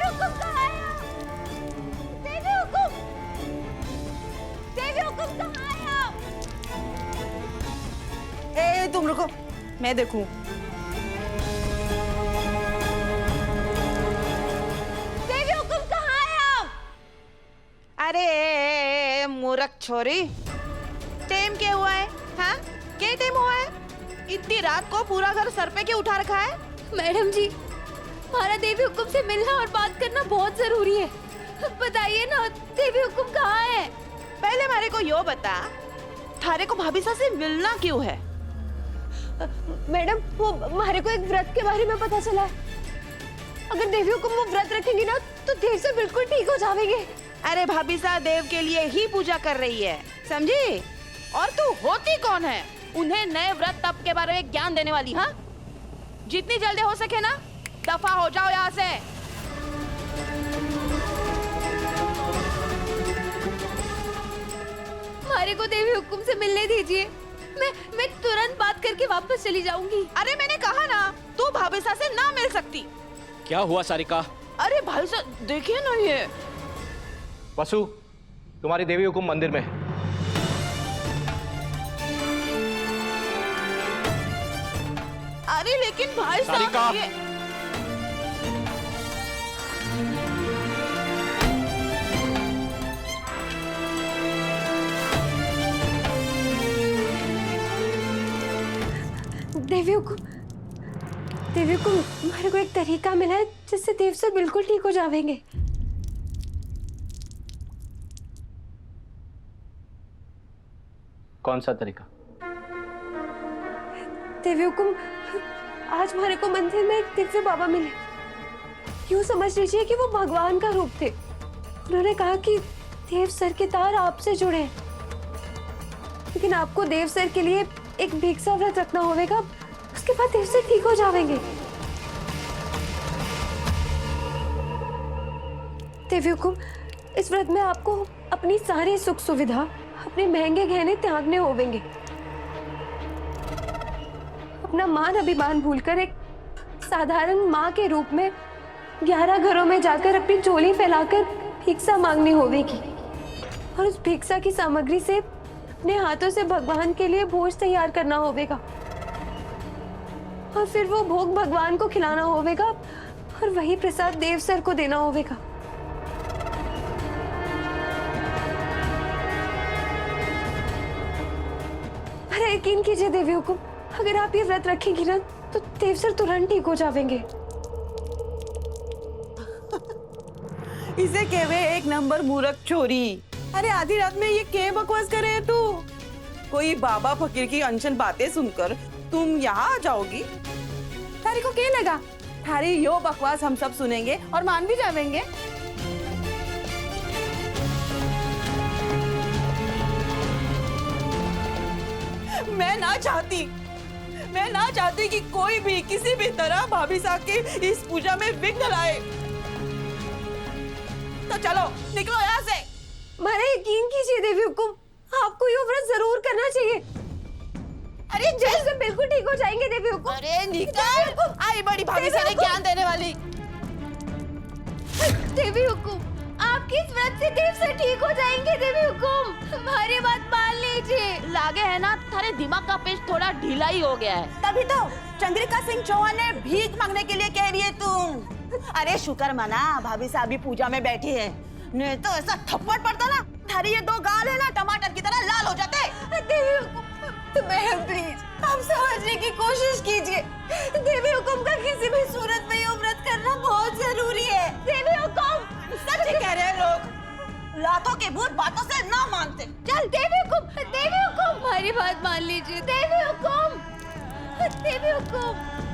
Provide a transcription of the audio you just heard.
हुकुम कहाँ है आप? देवी हुकुम! देवी हुकुम कहाँ है आप? तुम रुको, मैं देखूं। देवी हुकुम कहाँ है आप? अरे मूर्ख छोरी, टाइम क्या हुआ है? हाँ, क्या टाइम हुआ है? इतनी रात को पूरा घर सर पे क्यों उठा रखा है? मैडम जी, हमारा देवी हुकुम से मिलना और बात करना बहुत जरूरी है। बताइए ना, देवी हुकुम कहाँ है? पहले हमारे को यो बता, थारे को भाभी सा से मिलना क्यों है? मैडम, वो हमारे को एक व्रत के बारे में पता चला है। अगर देवी हुकुम वो व्रत रखेंगी ना, तो देव से बिल्कुल ठीक हो जाएंगे। अरे भाभी सा देव के लिए ही पूजा कर रही है, समझी? और तू होती कौन है उन्हें नए व्रत तप के बारे में ज्ञान देने वाली? हाँ, जितनी जल्दी हो सके ना दफा हो जाओ यहाँ से। हमारे को देवी हुकुम से मिलने दीजिए। मैं तुरंत बात करके वापस चली जाऊंगी। अरे मैंने कहा ना, तू भाभी सा से ना मिल सकती। क्या हुआ सारिका? अरे भाई सा देखिए ना ये। वसु, तुम्हारी देवी हुकुम मंदिर में है। अरे लेकिन भाई सारिका! साहब ये... देवी हुकुम, देवी हुकुम, हमारे को एक तरीका मिला है जिससे देव से बिल्कुल ठीक हो जाएंगे। कौन सा तरीका? देवी हुकुम, आज हमारे को मंदिर में एक दिव्य बाबा मिले। यूं समझ लीजिए कि वो भगवान का रूप थे। उन्होंने कहा कि देव सर के तार आपसे जुड़े हैं, लेकिन आपको देव सर के लिए एक भिक्षा व्रत रखना होगा। उसके बाद देव सर ठीक हो जाएंगे। देवी हुकुम, इस व्रत में आपको अपनी सारी सुख सुविधा, अपने महंगे गहने त्यागने होंगे। अपना मान अभिमान भूलकर एक साधारण माँ के रूप में 11 घरों में जाकर अपनी झोली फैलाकर भिक्षा मांगनी होगी, और उस भिक्षा की सामग्री से अपने हाथों से भगवान के लिए भोज तैयार करना होगा, और फिर वो भोग भगवान को खिलाना होगा, और वही प्रसाद देव सर को देना होगा। अरे यकीन कीजिए देवी हुकुम, अगर आप ये व्रत रखेंगी ना, तो देव सर तुरंत ठीक हो जाएंगे। इसे कहवे एक नंबर मूर्ख छोरी। अरे आधी रात में ये क्या बकवास करे है तू? कोई बाबा फकीर की अनशन बातें सुनकर तुम यहाँ आ जाओगी? थारी को क्या लगा थारी यो बकवास हम सब सुनेंगे और मान भी जाएंगे? मैं ना चाहती कि कोई भी किसी भी तरह भाभी साहब के इस पूजा में विघ्न लाए। तो चलो निकलो यहाँ से। मारा यकीन कीजिए देवी हुकुम, आपको ये व्रत जरूर करना चाहिए। अरे जैसे बिल्कुल ठीक हो जाएंगे देवी हुकुम। अरे निकल, आई बड़ी भाभी साहब ने ज्ञान देने वाली। देवी हुकुम, आपके इस व्रत से देव से ठीक हो जाएंगे। देवी हुकुम, हमारी बात मान लीजिए। लागे है ना थारे दिमाग का पेच थोड़ा ढीला ही हो गया है। तभी तो चंद्रिका सिंह चौहान ने भीख मांगने के लिए कह रही है तुम। अरे शुक्र मना भाभी साहब भी पूजा में बैठी है, नहीं तो ऐसा थप्पड़ पड़ता ना, थारी ये 2 गाल है ना टमाटर की तरह लाल हो जाते। देवी हुकुम, मैडम प्लीज आप समझने की कोशिश कीजिए। देवी हुकुम का किसी भी सूरत में ये व्रत करना बहुत जरूरी है। देवी हुकुम, सच कह रहे हैं लोग, लातों के भूत बातों से ना मानते। चल देवी हुकुम, हमारी बात मान लीजिए। देवी हुकुम, देवी हुकुम।